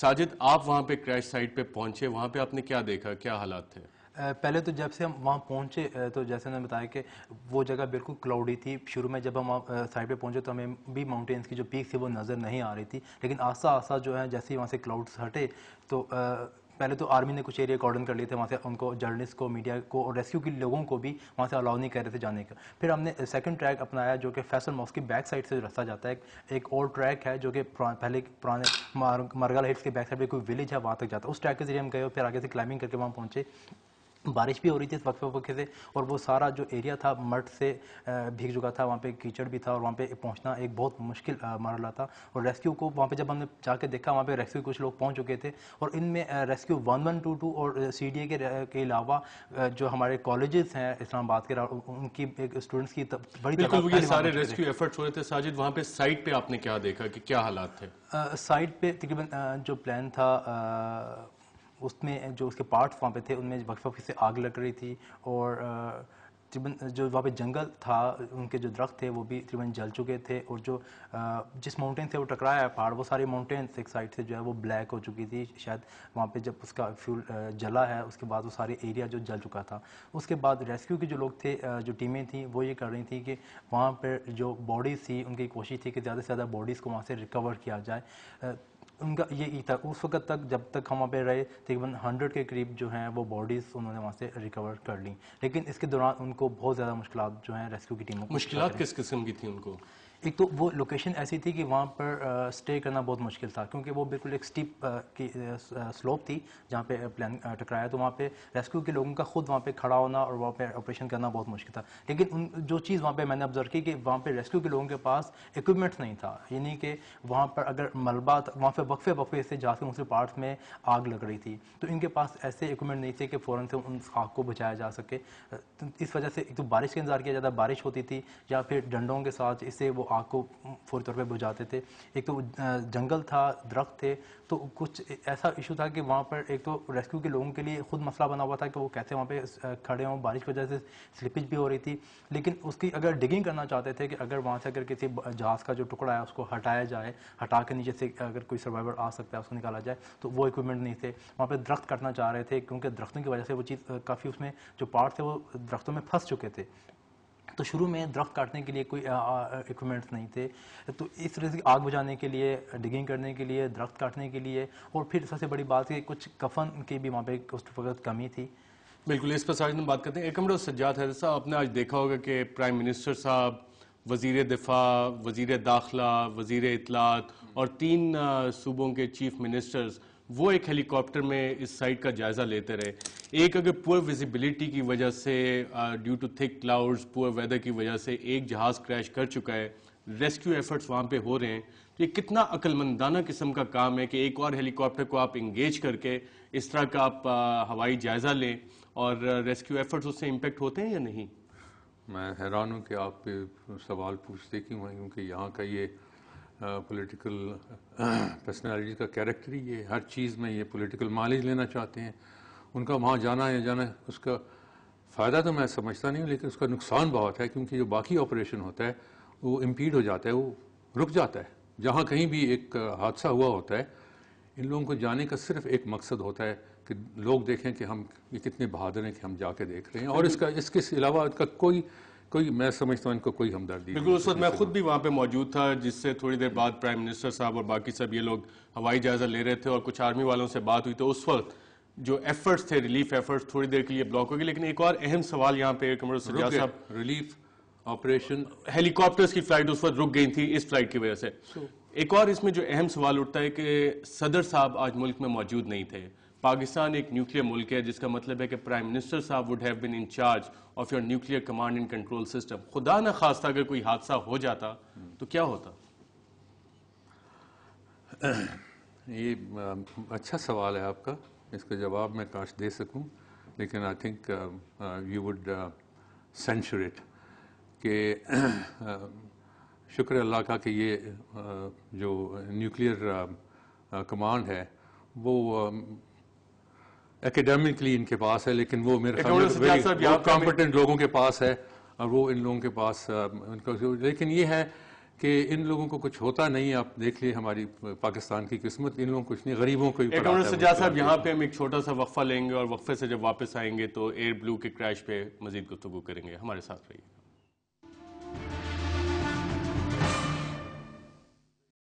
ساجد آپ وہاں پہ کریش سائٹ پہ پہنچے, وہاں پہ آپ نے کیا دیکھا, کیا حالات تھے؟ پہلے تو جب سے ہم وہاں پہنچے تو جیسے میں نے بتایا کہ وہ جگہ بالکل کلاؤڈی تھی. شروع میں جب ہم وہاں سائٹ پہ پہنچے تو ہمیں بھی ماؤنٹینس کی جو پیک تھی وہ نظر نہیں آ رہی تھی, لیکن آہستہ آہستہ جو ہے جیسے ہی وہاں سے کلاؤڈس ہٹے تو پہلے تو آرمی نے کچھ ایریا کارڈن کر لیے تھے وہاں سے, ان کو جرنلسٹ کو, میڈیا کو اور ریسکیو کے لوگوں کو بھی وہاں سے الاؤ نہیں کر رہے تھے جانے کا. پھر ہم نے سیکنڈ ٹریک اپنایا جو کہ فیصل ماسک کی بیک سائڈ سے رستہ جاتا ہے. ایک اور ٹریک ہے جو کہ پہلے پرانے مرگل ہلس کے بیک سائڈ پہ کوئی ولیج ہے وہاں تک جاتا ہے. اس ٹریک کے ذریعے ہم گئے, پھر آگے سے کلائمبنگ کر کے وہاں پہنچے. بارش بھی ہو رہی تھی اس وقفے سے, اور وہ سارا جو ایریا تھا مڈ سے بھیگ چکا تھا, وہاں پہ کیچڑ بھی تھا اور وہاں پہ پہنچنا ایک بہت مشکل مرحلہ تھا. اور ریسکیو کو وہاں پہ جب ہم نے جا کے دیکھا وہاں پہ ریسکیو کچھ لوگ پہنچ چکے تھے, اور ان میں ریسکیو 1122 اور سی ڈی اے کے علاوہ جو ہمارے کالجز ہیں اسلام آباد کے, ان کی ایک اسٹوڈنٹس کی بڑی بالکل وہ یہ سارے ریسکیو ایفرٹس ہو رہے تھے. ساجد وہاں پہ سائٹ پہ آپ نے کیا دیکھا کہ کیا حالات تھے؟ سائٹ پہ تقریباً جو پلان تھا اس میں جو اس کے پارٹس وہاں پہ تھے ان میں وقفے سے آگ لگ رہی تھی, اور جو وہاں پہ جنگل تھا ان کے جو درخت تھے وہ بھی تقریباً جل چکے تھے, اور جو جس ماؤنٹین سے وہ ٹکرایا ہے پہاڑ وہ سارے ماؤنٹینس ایک سائڈ سے جو ہے وہ بلیک ہو چکی تھی. شاید وہاں پہ جب اس کا فیول جلا ہے اس کے بعد وہ سارے ایریا جو جل چکا تھا. اس کے بعد ریسکیو کے جو لوگ تھے, جو ٹیمیں تھیں, وہ یہ کر رہی تھیں کہ وہاں پہ جو باڈیز تھی ان کی کوشش تھی کہ زیادہ سے زیادہ باڈیز کو وہاں سے ریکور کیا جائے. ان کا یہ تھا اس وقت تک جب تک ہم وہاں پہ رہے تقریباً 100 کے قریب جو ہیں وہ باڈیز انہوں نے وہاں سے ریکور کر لیں, لیکن اس کے دوران ان کو بہت زیادہ مشکلات جو ہیں ریسکیو کی ٹیموں کو. مشکلات کس قسم کی تھیں ان کو؟ ایک تو وہ لوکیشن ایسی تھی کہ وہاں پر سٹے کرنا بہت مشکل تھا, کیونکہ وہ بالکل ایک سٹیپ کی سلوپ تھی جہاں پہ پلان ٹکرایا, تو وہاں پہ ریسکیو کے لوگوں کا خود وہاں پہ کھڑا ہونا اور وہاں پہ آپریشن کرنا بہت مشکل تھا. لیکن جو چیز وہاں پہ میں نے آبزرو کی کہ وہاں پہ ریسکیو کے لوگوں کے پاس اکوپمنٹس نہیں تھا, یعنی کہ وہاں پر اگر ملبہ وہاں پہ وقفے سے جا کے مختلف پارٹس میں آگ لگ رہی تھی تو ان کے پاس ایسے اکوپمنٹ نہیں تھے کہ فوراً سے ان آگ کو بچایا جا سکے. اس وجہ سے ایک تو بارش کا انتظار کیا جاتا, بارش ہوتی تھی یا پھر ڈنڈوں کے ساتھ اس سے وہ آگ کو فوری طور پہ بجھاتے تھے. ایک تو جنگل تھا, درخت تھے, تو کچھ ایسا ایشو تھا کہ وہاں پر ایک تو ریسکیو کے لوگوں کے لیے خود مسئلہ بنا ہوا تھا کہ وہ کیسے وہاں پہ کھڑے ہوں, بارش کی وجہ سے سلپیج بھی ہو رہی تھی. لیکن اس کی اگر ڈگنگ کرنا چاہتے تھے کہ اگر وہاں سے اگر کسی جہاز کا جو ٹکڑا ہے اس کو ہٹایا جائے, ہٹا کے نیچے سے اگر کوئی سروائیور آ سکتا ہے اس کو نکالا جائے, تو وہ اکوپمنٹ نہیں تھے. وہاں پہ درخت کٹنا چاہ رہے تھے کیونکہ درختوں کی وجہ سے وہ چیز کافی اس میں جو پارٹ تھے وہ درختوں میں پھنس چکے تھے. تو شروع میں درخت کاٹنے کے لیے کوئی اکوپمنٹس نہیں تھے, تو اس طرح سے آگ بجھانے کے لیے, ڈگنگ کرنے کے لیے, درخت کاٹنے کے لیے, اور پھر سب سے بڑی بات ہے کچھ کفن کی بھی وہاں پہ اس وقت کمی تھی. بالکل اس پر ساجد ہم بات کرتے ہیں. ایک منٹ سجاد حیدر صاحب, آپ نے آج دیکھا ہوگا کہ پرائم منسٹر صاحب, وزیر دفاع, وزیر داخلہ, وزیر اطلاعات اور 3 صوبوں کے چیف منسٹرز وہ ایک ہیلی کاپٹر میں اس سائٹ کا جائزہ لیتے رہے. ایک اگر پور ویزیبلٹی کی وجہ سے, ڈیو ٹو تھک کلاؤڈز, پور ویدر کی وجہ سے ایک جہاز کریش کر چکا ہے, ریسکیو ایفرٹس وہاں پہ ہو رہے ہیں, تو یہ کتنا عقل مندانہ قسم کا کام ہے کہ ایک اور ہیلی کاپٹر کو آپ انگیج کر کے اس طرح کا آپ ہوائی جائزہ لیں, اور ریسکیو ایفرٹس اس سے امپیکٹ ہوتے ہیں یا نہیں؟ میں حیران ہوں کہ آپ پہ سوال پوچھتے کیوں ہیں, کیونکہ یہاں کا یہ پولیٹیکل پرسنالٹی کا کیریکٹر ہی یہ, ہر چیز میں یہ پولیٹیکل مائلیج لینا چاہتے ہیں. ان کا وہاں جانا یا جانا, اس کا فائدہ تو میں سمجھتا نہیں ہوں, لیکن اس کا نقصان بہت ہے, کیونکہ جو باقی آپریشن ہوتا ہے وہ امپیڈ ہو جاتا ہے, وہ رک جاتا ہے. جہاں کہیں بھی ایک حادثہ ہوا ہوتا ہے, ان لوگوں کو جانے کا صرف ایک مقصد ہوتا ہے کہ لوگ دیکھیں کہ ہم یہ کتنے بہادر ہیں کہ ہم جا کے دیکھ رہے ہیں, اور اس کے علاوہ کا کوئی میں سمجھتا ہوں ان کو کوئی ہمدردی. بالکل اس وقت میں خود بھی وہاں پہ موجود تھا, جس سے تھوڑی دیر بعد پرائم منسٹر صاحب اور باقی سب یہ لوگ ہوائی جائزہ لے رہے تھے, اور کچھ آرمی والوں سے بات ہوئی, تو اس وقت جو ایفرٹس تھے, ریلیف ایفرٹس, تھوڑی دیر کے لیے بلاک ہو گئے. لیکن ایک اور اہم سوال یہاں پہ کمرو سجاد صاحب, ریلیف آپریشن, ہیلی کاپٹرز کی فلائٹ اس وقت رک گئی تھی اس فلائٹ کی وجہ سے. ایک اور اس میں جو اہم سوال اٹھتا ہے کہ صدر صاحب آج ملک میں موجود نہیں تھے. پاکستان ایک نیوکلیر ملک ہے, جس کا مطلب ہے کہ پرائم منسٹر صاحب would have been in charge of your nuclear command and control system. خدا نہ خواستہ اگر کوئی حادثہ ہو جاتا تو کیا ہوتا؟ یہ اچھا سوال ہے آپ کا, اس کا جواب میں کاش دے سکوں, لیکن I think you would censor it. کہ شکر اللہ کا کہ یہ جو نیوکلیئر کمانڈ ہے وہ اکیڈیمکلی ان کے پاس ہے, لیکن وہ میرے خیال میں کمپیٹنٹ لوگوں کے پاس ہے, اور وہ ان لوگوں کے پاس لیکن یہ ہے کہ ان لوگوں کو کچھ ہوتا نہیں ہے. آپ دیکھ لیں ہماری پاکستان کی قسمت، ان لوگوں کو کچھ نہیں، غریبوں کو ہی ایک پڑھاتا کمرہ ہے. سجاد صاحب، یہاں پہ ہم ایک چھوٹا سا وقفہ لیں گے اور وقفے سے جب واپس آئیں گے تو ایئر بلو کے کریش پہ مزید گفتگو کریں گے. ہمارے ساتھ رہیے.